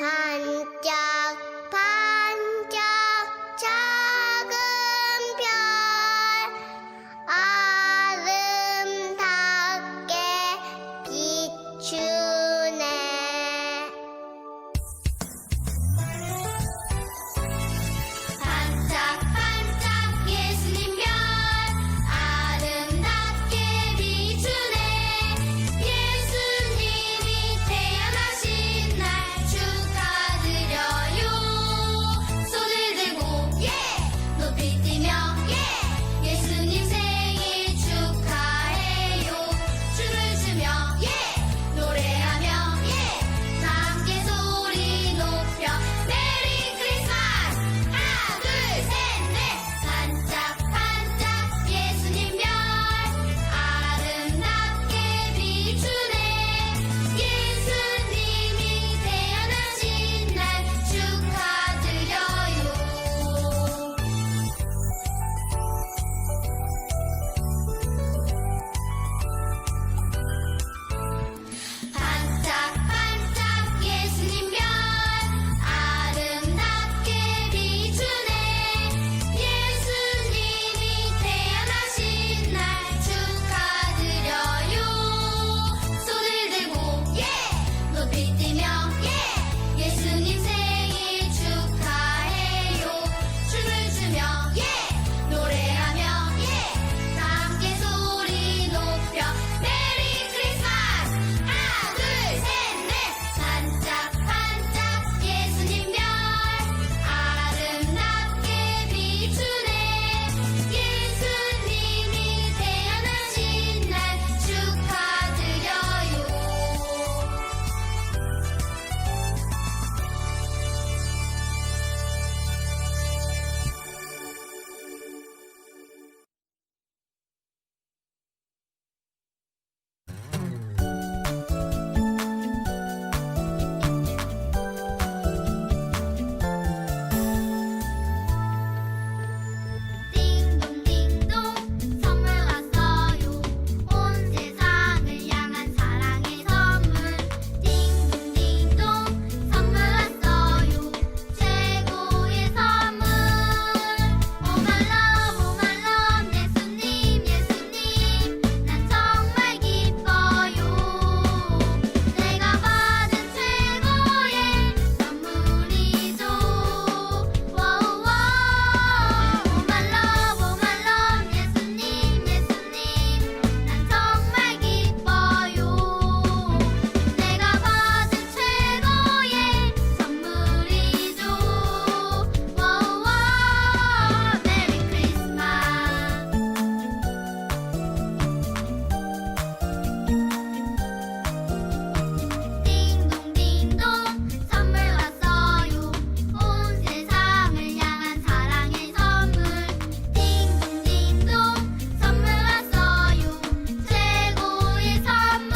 반짝반짝 작은 별 아름답게 비추네. 반짝반짝 예수님 별 아름답게 비추네. 예수님이 태어나신 날 축하드려요. 손을 들고 예 높이 뛰며 예 예수님 생일 축하해요. 춤을 추며 예 노래하며 예 다 함께 소리 높여 메리 크리스마스. 하나 둘 셋 넷. 반짝반짝 예수님 별 아름답게 비추네. 예수님이 태어나신 날 축하드려요. 반짝반짝 예수님 별 아름답게 비추네. 예수님이 태어나신 날 축하드려요. 손을 들고 예 높이 뛰며 예 예수님 생일 축하해요. 춤을 추며 예 노래하며 예 다 함께 소리 높여 메리 크리스마스. 하나 둘 셋 넷. 반짝반짝 예수님 별 아름답게 비추네. 예수님이 태어나신 날 축하드려요. 띵동띵동 선물 왔어요. 온 세상을 향한 사랑의 선물. 띵동띵동 선물 왔어요. 최고의 선물. 오말럼 예수님 예수님 난 정말 기뻐요. 내가 받은 최고의 선물이죠. 오말럼 예수님 예수님 난 정말 기뻐요. 내가 받은 최고의 선물이죠. 메리 크리스마스. 띵동띵동 선물 왔어요. 온 세상을 향한 사랑의 선물. 띵동띵동 선물 왔어요. 최고의 선물.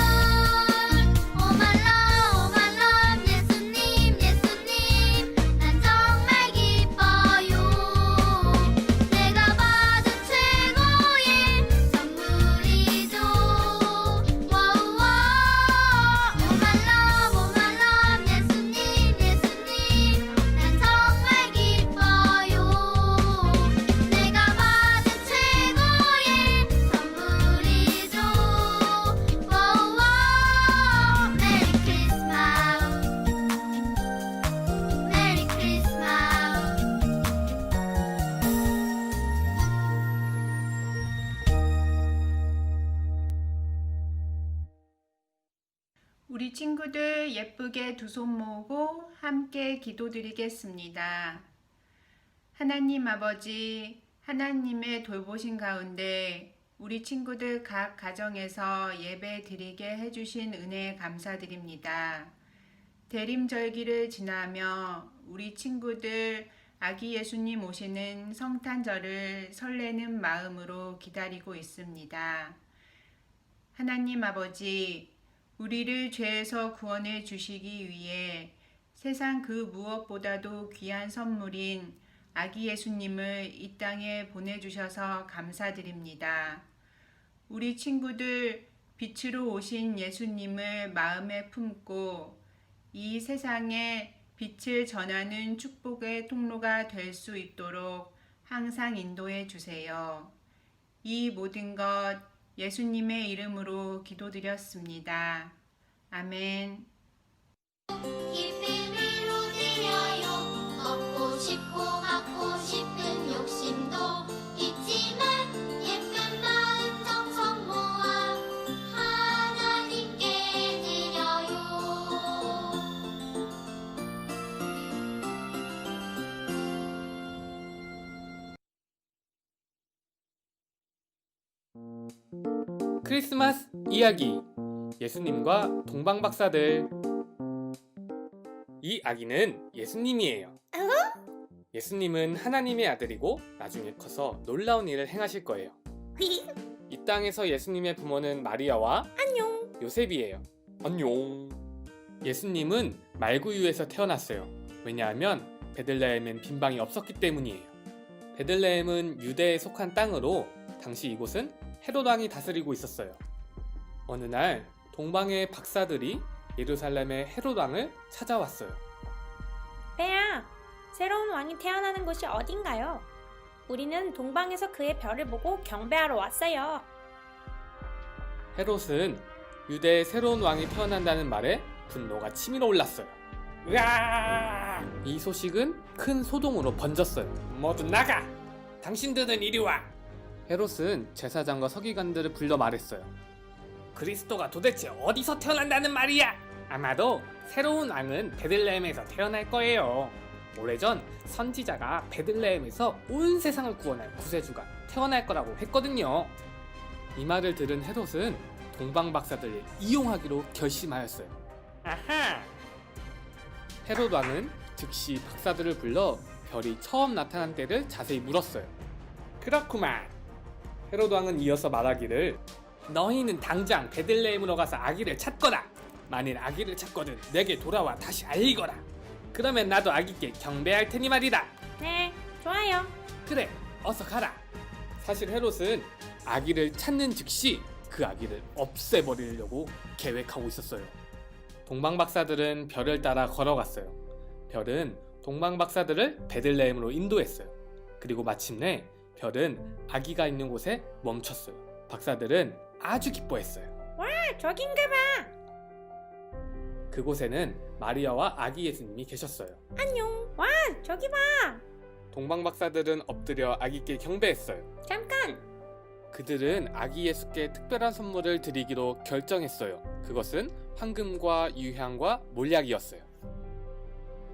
오말럼 예수님 예수님 난 정말 기뻐요. 내가 받은 최고의 선물이죠. 오말럼 예수님 예수님 난 정말 기뻐요. 내가 받은 최고의 선물이죠. 메리 크리스마스. 우리 친구들 예쁘게 두 손 모으고 함께 기도드리겠습니다. 하나님 아버지, 하나님의 돌보신 가운데 우리 친구들 각 가정에서 예배 드리게 해주신 은혜에 감사드립니다. 대림절기를 지나며 우리 친구들 아기 예수님 오시는 성탄절을 설레는 마음으로 기다리고 있습니다. 하나님 아버지, 우리를 죄에서 구원해 주시기 위해 세상 그 무엇보다도 귀한 선물인 아기 예수님을 이 땅에 보내주셔서 감사드립니다. 우리 친구들 빛으로 오신 예수님을 마음에 품고 이 세상에 빛을 전하는 축복의 통로가 될 수 있도록 항상 인도해 주세요. 이 모든 것 예수님의 이름으로 기도드렸습니다. 아멘. 깊이 이루리하여 걷고 싶고 갖고 싶은 욕심도 있지만 예쁜 마음 정성 모아 하나님께 드려요. 크리스마스 이야기 예수님과 동방박사들. 이 아기는 예수님이에요. 예수님은 하나님의 아들이고 나중에 커서 놀라운 일을 행하실 거예요. 이 땅에서 예수님의 부모는 마리아와 안녕. 요셉이에요. 안녕. 예수님은 말구유에서 태어났어요. 왜냐하면 베들레헴엔 빈방이 없었기 때문이에요. 베들레헴은 유대에 속한 땅으로 당시 이곳은 헤롯 왕이 다스리고 있었어요. 어느 날 동방의 박사들이 예루살렘의 헤롯 왕을 찾아왔어요. 배야, 새로운 왕이 태어나는 곳이 어딘가요? 우리는 동방에서 그의 별을 보고 경배하러 왔어요. 헤롯은 유대의 새로운 왕이 태어난다는 말에 분노가 치밀어 올랐어요. 으아! 이 소식은 큰 소동으로 번졌어요. 모두 나가! 당신들은 이리 와! 헤롯은 제사장과 서기관들을 불러 말했어요. 그리스도가 도대체 어디서 태어난다는 말이야? 아마도 새로운 왕은 베들레헴에서 태어날 거예요. 오래전 선지자가 베들레헴에서 온 세상을 구원할 구세주가 태어날 거라고 했거든요. 이 말을 들은 헤롯은 동방박사들을 이용하기로 결심하였어요. 아하! 헤롯 왕은 즉시 박사들을 불러 별이 처음 나타난 때를 자세히 물었어요. 그렇구만. 헤롯 왕은 이어서 말하기를, 너희는 당장 베들레헴으로 가서 아기를 찾거라. 만일 아기를 찾거든 내게 돌아와 다시 알리거라. 그러면 나도 아기께 경배할 테니 말이다. 네, 좋아요. 그래, 어서 가라. 사실 헤롯은 아기를 찾는 즉시 그 아기를 없애버리려고 계획하고 있었어요. 동방박사들은 별을 따라 걸어갔어요. 별은 동방박사들을 베들레헴으로 인도했어요. 그리고 마침내 별은 아기가 있는 곳에 멈췄어요. 박사들은 아주 기뻐했어요. 아, 저긴가 봐. 그곳에는 마리아와 아기 예수님이 계셨어요. 안녕. 와, 저기 봐. 동방박사들은 엎드려 아기께 경배했어요. 잠깐. 그들은 아기 예수께 특별한 선물을 드리기로 결정했어요. 그것은 황금과 유향과 몰약이었어요.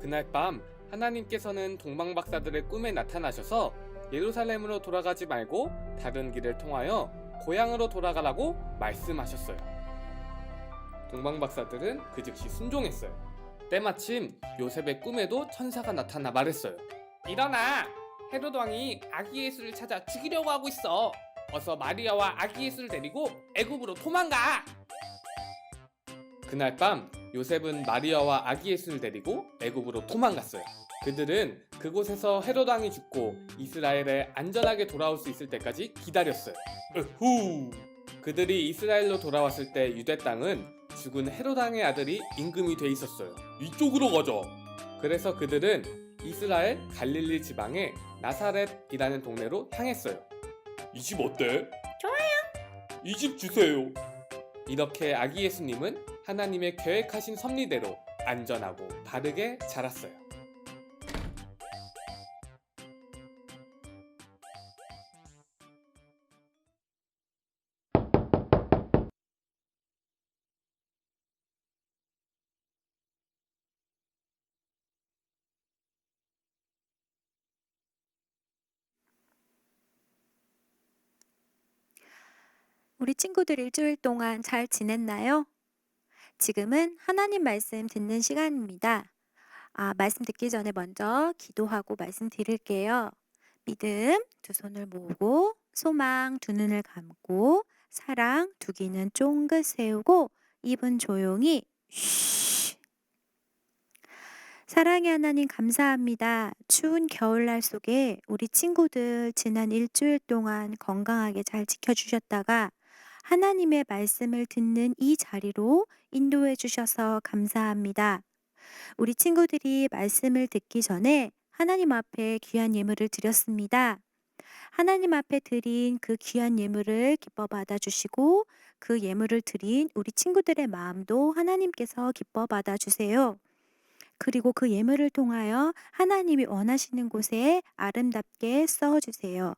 그날 밤 하나님께서는 동방박사들의 꿈에 나타나셔서 예루살렘으로 돌아가지 말고 다른 길을 통하여 고향으로 돌아가라고 말씀하셨어요. 동방박사들은 그 즉시 순종했어요. 때마침 요셉의 꿈에도 천사가 나타나 말했어요. 일어나! 헤롯 왕이 아기 예수를 찾아 죽이려고 하고 있어. 어서 마리아와 아기 예수를 데리고 애굽으로 도망가! 그날 밤 요셉은 마리아와 아기 예수를 데리고 애굽으로 도망갔어요. 그들은 그곳에서 헤롯 왕이 죽고 이스라엘에 안전하게 돌아올 수 있을 때까지 기다렸어요. 으후! 그들이 이스라엘로 돌아왔을 때 유대 땅은 죽은 헤롯 왕의 아들이 임금이 돼 있었어요. 이쪽으로 가자. 그래서 그들은 이스라엘 갈릴리 지방의 나사렛이라는 동네로 향했어요. 이 집 어때? 좋아요. 이 집 주세요. 이렇게 아기 예수님은 하나님의 계획하신 섭리대로 안전하고 바르게 자랐어요. 우리 친구들 일주일 동안 잘 지냈나요? 지금은 하나님 말씀 듣는 시간입니다. 말씀 듣기 전에 먼저 기도하고 말씀 드릴게요. 믿음 두 손을 모으고, 소망 두 눈을 감고, 사랑 두 귀는 쫑긋 세우고, 입은 조용히 쉬. 사랑의 하나님 감사합니다. 추운 겨울날 속에 우리 친구들 지난 일주일 동안 건강하게 잘 지켜주셨다가 하나님의 말씀을 듣는 이 자리로 인도해 주셔서 감사합니다. 우리 친구들이 말씀을 듣기 전에 하나님 앞에 귀한 예물을 드렸습니다. 하나님 앞에 드린 그 귀한 예물을 기뻐 받아주시고 그 예물을 드린 우리 친구들의 마음도 하나님께서 기뻐 받아주세요. 그리고 그 예물을 통하여 하나님이 원하시는 곳에 아름답게 써주세요.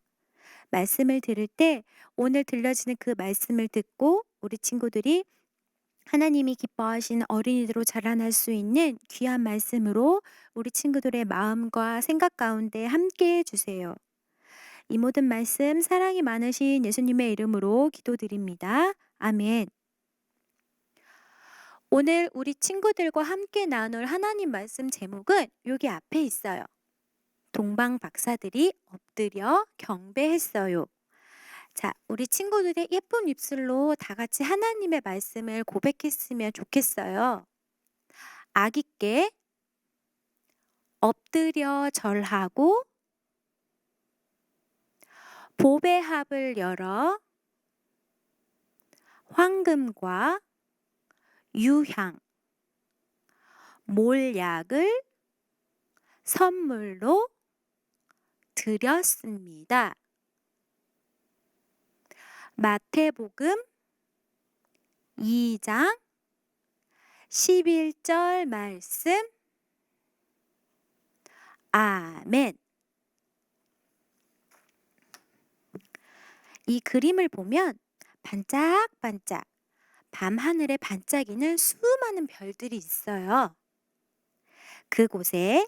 말씀을 들을 때 오늘 들려지는 그 말씀을 듣고 우리 친구들이 하나님이 기뻐하시는 어린이들로 자라날 수 있는 귀한 말씀으로 우리 친구들의 마음과 생각 가운데 함께 해주세요. 이 모든 말씀 사랑이 많으신 예수님의 이름으로 기도드립니다. 아멘. 오늘 우리 친구들과 함께 나눌 하나님 말씀 제목은 여기 앞에 있어요. 동방 박사들이 엎드려 경배했어요. 자, 우리 친구들의 예쁜 입술로 다 같이 하나님의 말씀을 고백했으면 좋겠어요. 아기께 엎드려 절하고 보배합을 열어 황금과 유향, 몰약을 선물로 드렸습니다. 마태복음 2장 11절 말씀. 아멘. 이 그림을 보면 반짝반짝 밤하늘에 반짝이는 수많은 별들이 있어요. 그곳에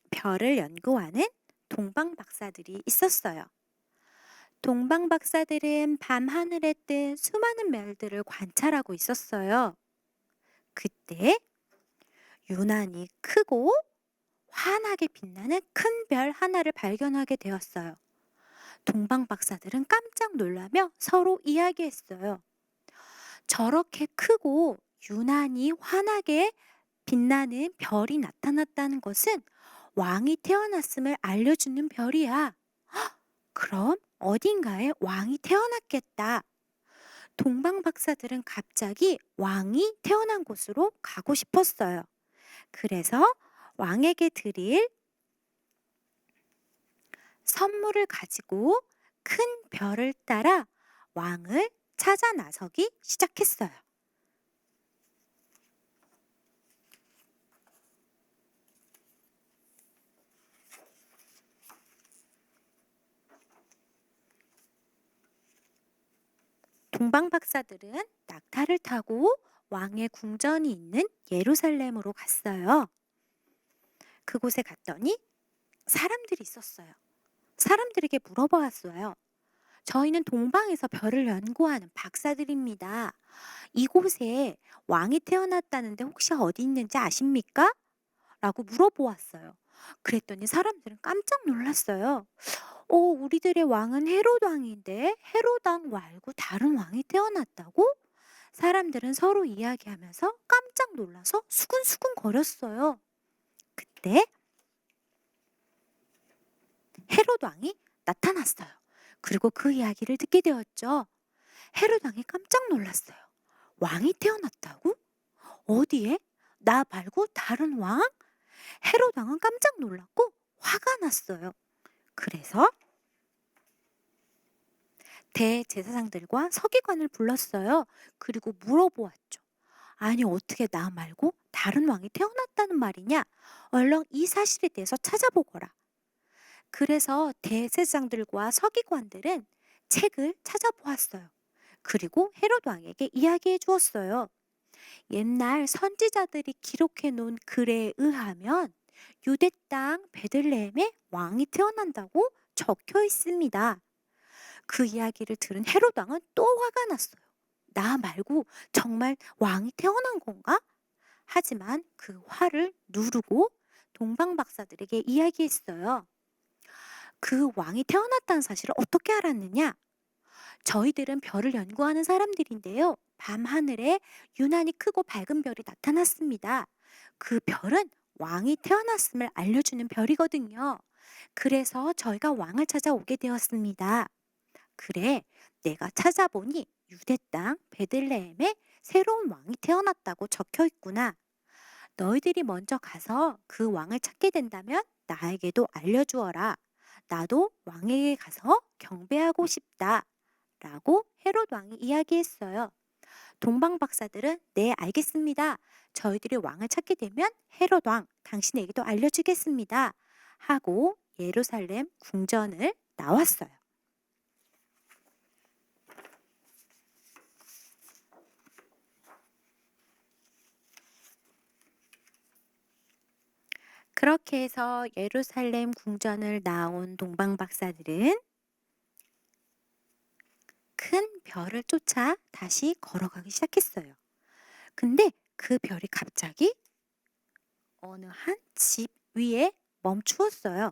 별을 연구하는 동방 박사들이 있었어요. 동방 박사들은 밤하늘에 뜬 수많은 별들을 관찰하고 있었어요. 그때 유난히 크고 환하게 빛나는 큰 별 하나를 발견하게 되었어요. 동방 박사들은 깜짝 놀라며 서로 이야기했어요. 저렇게 크고 유난히 환하게 빛나는 별이 나타났다는 것은 왕이 태어났음을 알려주는 별이야. 헉, 그럼 어딘가에 왕이 태어났겠다. 동방 박사들은 갑자기 왕이 태어난 곳으로 가고 싶었어요. 그래서 왕에게 드릴 선물을 가지고 큰 별을 따라 왕을 찾아 나서기 시작했어요. 동방 박사들은 낙타를 타고 왕의 궁전이 있는 예루살렘으로 갔어요. 그곳에 갔더니 사람들이 있었어요. 사람들에게 물어보았어요. 저희는 동방에서 별을 연구하는 박사들입니다. 이곳에 왕이 태어났다는데 혹시 어디 있는지 아십니까? 라고 물어보았어요. 그랬더니 사람들은 깜짝 놀랐어요. 우리들의 왕은 헤롯 왕인데 헤롯 왕 말고 다른 왕이 태어났다고? 사람들은 서로 이야기하면서 깜짝 놀라서 수근수근 거렸어요. 그때 헤롯 왕이 나타났어요. 그리고 그 이야기를 듣게 되었죠. 헤롯 왕이 깜짝 놀랐어요. 왕이 태어났다고? 어디에? 나 말고 다른 왕? 헤롯 왕은 깜짝 놀랐고 화가 났어요. 그래서 대제사장들과 서기관을 불렀어요. 그리고 물어보았죠. 아니 어떻게 나 말고 다른 왕이 태어났다는 말이냐? 얼른 이 사실에 대해서 찾아보거라. 그래서 대제사장들과 서기관들은 책을 찾아보았어요. 그리고 헤롯 왕에게 이야기해 주었어요. 옛날 선지자들이 기록해 놓은 글에 의하면 유대 땅 베들레헴에 왕이 태어난다고 적혀 있습니다. 그 이야기를 들은 헤롯 왕은 또 화가 났어요. 나 말고 정말 왕이 태어난 건가? 하지만 그 화를 누르고 동방 박사들에게 이야기했어요. 그 왕이 태어났다는 사실을 어떻게 알았느냐? 저희들은 별을 연구하는 사람들인데요. 밤하늘에 유난히 크고 밝은 별이 나타났습니다. 그 별은 왕이 태어났음을 알려주는 별이거든요. 그래서 저희가 왕을 찾아오게 되었습니다. 그래, 내가 찾아보니 유대 땅 베들레헴에 새로운 왕이 태어났다고 적혀 있구나. 너희들이 먼저 가서 그 왕을 찾게 된다면 나에게도 알려주어라. 나도 왕에게 가서 경배하고 싶다. 라고 헤롯 왕이 이야기했어요. 동방 박사들은 네, 알겠습니다. 저희들이 왕을 찾게 되면 헤롯 왕, 당신에게도 알려주겠습니다. 하고 예루살렘 궁전을 나왔어요. 그렇게 해서 예루살렘 궁전을 나온 동방 박사들은 큰 별을 쫓아 다시 걸어가기 시작했어요. 근데 그 별이 갑자기 어느 한 집 위에 멈추었어요.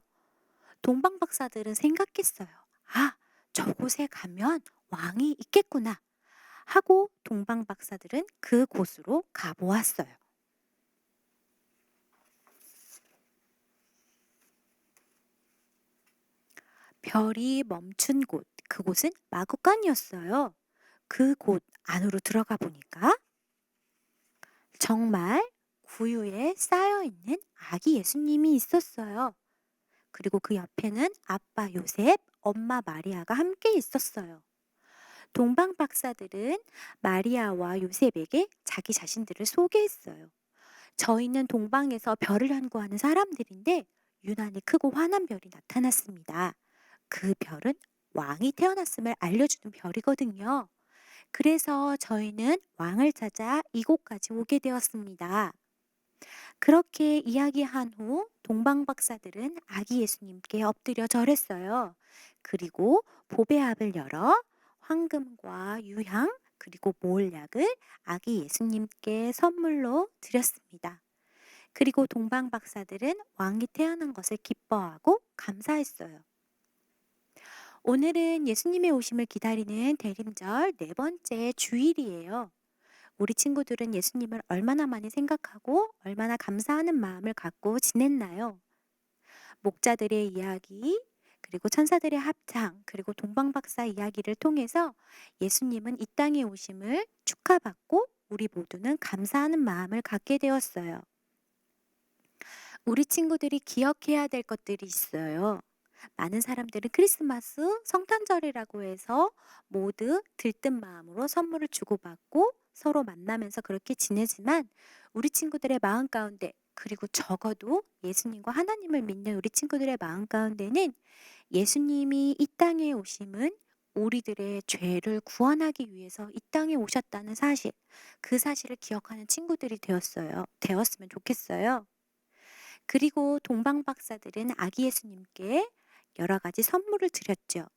동방 박사들은 생각했어요. 아, 저곳에 가면 왕이 있겠구나. 하고 동방 박사들은 그곳으로 가보았어요. 별이 멈춘 곳, 그곳은 마구간이었어요. 그곳 안으로 들어가 보니까 정말 구유에 쌓여 있는 아기 예수님이 있었어요. 그리고 그 옆에는 아빠 요셉, 엄마 마리아가 함께 있었어요. 동방 박사들은 마리아와 요셉에게 자기 자신들을 소개했어요. 저희는 동방에서 별을 연구하는 사람들인데 유난히 크고 환한 별이 나타났습니다. 그 별은 왕이 태어났음을 알려주는 별이거든요. 그래서 저희는 왕을 찾아 이곳까지 오게 되었습니다. 그렇게 이야기한 후 동방 박사들은 아기 예수님께 엎드려 절했어요. 그리고 보배합을 열어 황금과 유향 그리고 몰약을 아기 예수님께 선물로 드렸습니다. 그리고 동방 박사들은 왕이 태어난 것을 기뻐하고 감사했어요. 오늘은 예수님의 오심을 기다리는 대림절 4번째 주일이에요. 우리 친구들은 예수님을 얼마나 많이 생각하고 얼마나 감사하는 마음을 갖고 지냈나요? 목자들의 이야기, 그리고 천사들의 합창, 그리고 동방박사 이야기를 통해서 예수님은 이 땅에 오심을 축하받고 우리 모두는 감사하는 마음을 갖게 되었어요. 우리 친구들이 기억해야 될 것들이 있어요. 많은 사람들은 크리스마스, 성탄절이라고 해서 모두 들뜬 마음으로 선물을 주고받고 서로 만나면서 그렇게 지내지만 우리 친구들의 마음 가운데 그리고 적어도 예수님과 하나님을 믿는 우리 친구들의 마음 가운데는 예수님이 이 땅에 오심은 우리들의 죄를 구원하기 위해서 이 땅에 오셨다는 사실, 그 사실을 기억하는 친구들이 되었으면 좋겠어요. 그리고 동방 박사들은 아기 예수님께 여러 가지 선물을 드렸죠.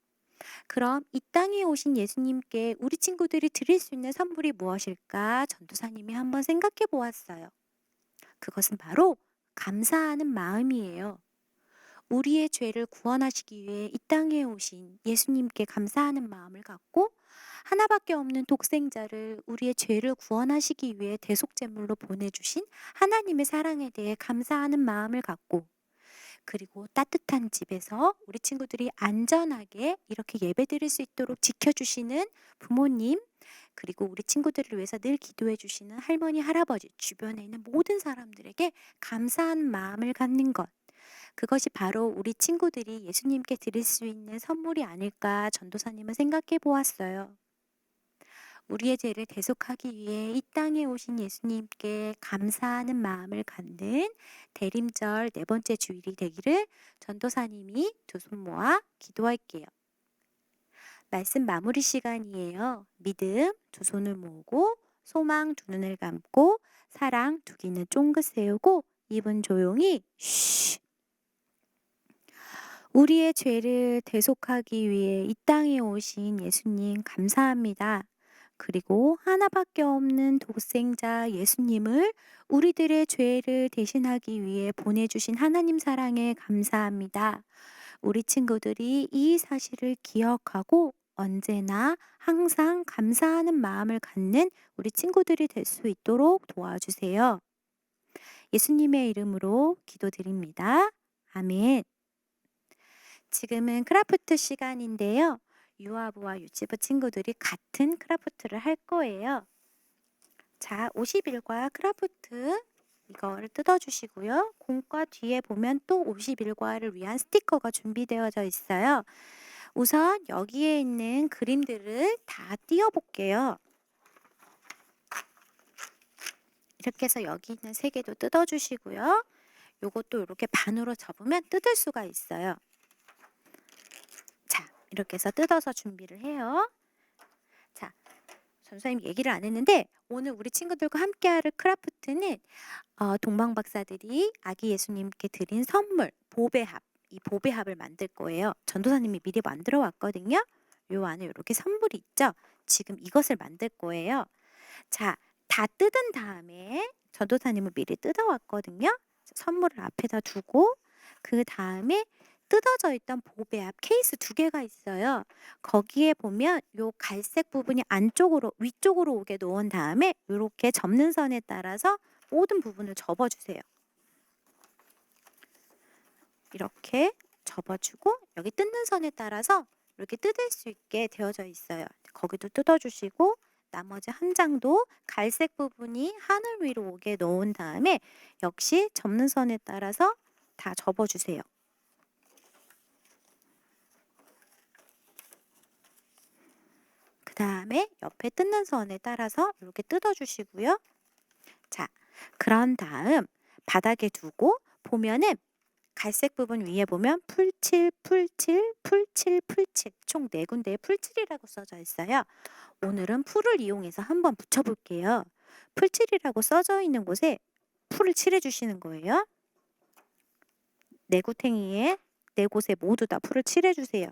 그럼 이 땅에 오신 예수님께 우리 친구들이 드릴 수 있는 선물이 무엇일까? 전도사님이 한번 생각해 보았어요. 그것은 바로 감사하는 마음이에요. 우리의 죄를 구원하시기 위해 이 땅에 오신 예수님께 감사하는 마음을 갖고 하나밖에 없는 독생자를 우리의 죄를 구원하시기 위해 대속제물로 보내주신 하나님의 사랑에 대해 감사하는 마음을 갖고 그리고 따뜻한 집에서 우리 친구들이 안전하게 이렇게 예배드릴 수 있도록 지켜주시는 부모님, 그리고 우리 친구들을 위해서 늘 기도해 주시는 할머니, 할아버지, 주변에 있는 모든 사람들에게 감사한 마음을 갖는 것. 그것이 바로 우리 친구들이 예수님께 드릴 수 있는 선물이 아닐까 전도사님은 생각해 보았어요. 우리의 죄를 대속하기 위해 이 땅에 오신 예수님께 감사하는 마음을 갖는 대림절 4번째 주일이 되기를 전도사님이 두 손 모아 기도할게요. 말씀 마무리 시간이에요. 믿음 두 손을 모으고 소망 두 눈을 감고 사랑 두 귀는 쫑긋 세우고 입은 조용히 쉬. 우리의 죄를 대속하기 위해 이 땅에 오신 예수님 감사합니다. 그리고 하나밖에 없는 독생자 예수님을 우리들의 죄를 대신하기 위해 보내주신 하나님 사랑에 감사합니다. 우리 친구들이 이 사실을 기억하고 언제나 항상 감사하는 마음을 갖는 우리 친구들이 될 수 있도록 도와주세요. 예수님의 이름으로 기도드립니다. 아멘. 지금은 크라프트 시간인데요. 유아부와 유치부 친구들이 같은 크라프트를 할 거예요. 자, 50일과 크라프트 이거를 뜯어주시고요. 공과 뒤에 보면 또 51과를 위한 스티커가 준비되어져 있어요. 우선 여기에 있는 그림들을 다 띄워볼게요. 이렇게 해서 여기 있는 3개도 뜯어주시고요. 요것도 이렇게 반으로 접으면 뜯을 수가 있어요. 자, 이렇게 해서 뜯어서 준비를 해요. 자, 전사님 얘기를 안 했는데 오늘 우리 친구들과 함께할 크라프트는 동방박사들이 아기 예수님께 드린 선물 보배합, 이 보배합을 만들 거예요. 전도사님이 미리 만들어 왔거든요. 요 안에 이렇게 선물이 있죠. 지금 이것을 만들 거예요. 자, 다 뜯은 다음에 전도사님은 미리 뜯어 왔거든요. 선물을 앞에다 두고 그 다음에 뜯어져 있던 보배합 케이스 2개가 있어요. 거기에 보면 요 갈색 부분이 안쪽으로 위쪽으로 오게 놓은 다음에 이렇게 접는 선에 따라서 모든 부분을 접어주세요. 이렇게 접어주고 여기 뜯는 선에 따라서 이렇게 뜯을 수 있게 되어져 있어요. 거기도 뜯어주시고 나머지 한 장도 갈색 부분이 하늘 위로 오게 놓은 다음에 역시 접는 선에 따라서 다 접어주세요. 그 다음에 옆에 뜯는 선에 따라서 이렇게 뜯어주시고요. 자, 그런 다음 바닥에 두고 보면은 갈색 부분 위에 보면 풀칠, 풀칠, 풀칠, 풀칠 총 4군데에 풀칠이라고 써져 있어요. 오늘은 풀을 이용해서 한번 붙여볼게요. 풀칠이라고 써져 있는 곳에 풀을 칠해주시는 거예요. 4구탱이에 4곳에 모두 다 풀을 칠해주세요.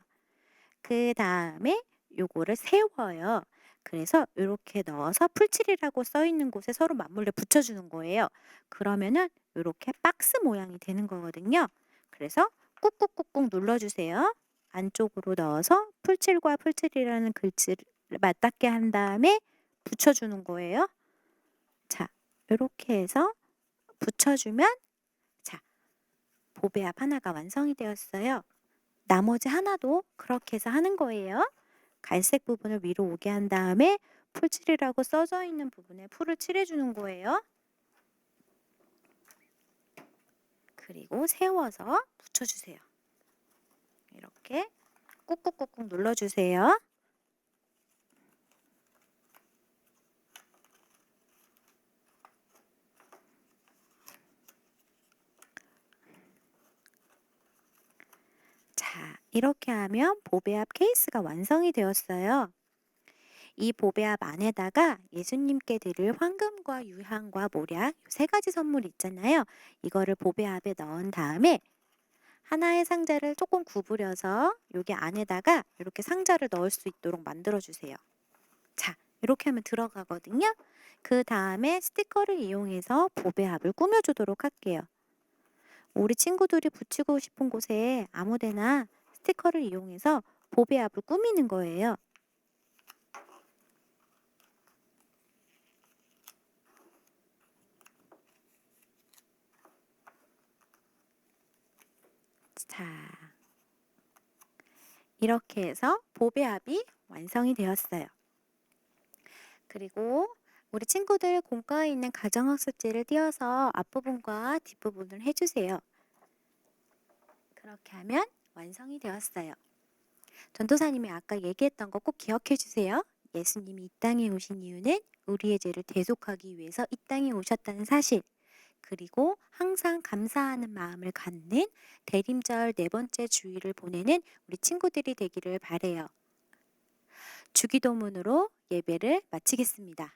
그 다음에 요거를 세워요. 그래서 이렇게 넣어서 풀칠이라고 써 있는 곳에 서로 맞물려 붙여주는 거예요. 그러면은 이렇게 박스 모양이 되는 거거든요. 그래서 꾹꾹꾹꾹 눌러주세요. 안쪽으로 넣어서 풀칠과 풀칠이라는 글씨를 맞닿게 한 다음에 붙여주는 거예요. 자, 이렇게 해서 붙여주면 자, 보배합 하나가 완성이 되었어요. 나머지 하나도 그렇게 해서 하는 거예요. 갈색 부분을 위로 오게 한 다음에 풀칠이라고 써져 있는 부분에 풀을 칠해주는 거예요. 그리고 세워서 붙여주세요. 이렇게 꾹꾹꾹꾹 눌러주세요. 자, 이렇게 하면 보배합 케이스가 완성이 되었어요. 이 보배합 안에다가 예수님께 드릴 황금과 유향과 모략 3가지 선물 있잖아요. 이거를 보배합에 넣은 다음에 하나의 상자를 조금 구부려서 여기 안에다가 이렇게 상자를 넣을 수 있도록 만들어 주세요. 자, 이렇게 하면 들어가거든요. 그 다음에 스티커를 이용해서 보배합을 꾸며주도록 할게요. 우리 친구들이 붙이고 싶은 곳에 아무데나 스티커를 이용해서 보배합을 꾸미는 거예요. 자, 이렇게 해서 보배합이 완성이 되었어요. 그리고 우리 친구들 공과에 있는 가정학습지를 띄워서 앞부분과 뒷부분을 해주세요. 그렇게 하면 완성이 되었어요. 전도사님이 아까 얘기했던 거 꼭 기억해 주세요. 예수님이 이 땅에 오신 이유는 우리의 죄를 대속하기 위해서 이 땅에 오셨다는 사실, 그리고 항상 감사하는 마음을 갖는 대림절 4번째 주일을 보내는 우리 친구들이 되기를 바래요. 주기도문으로 예배를 마치겠습니다.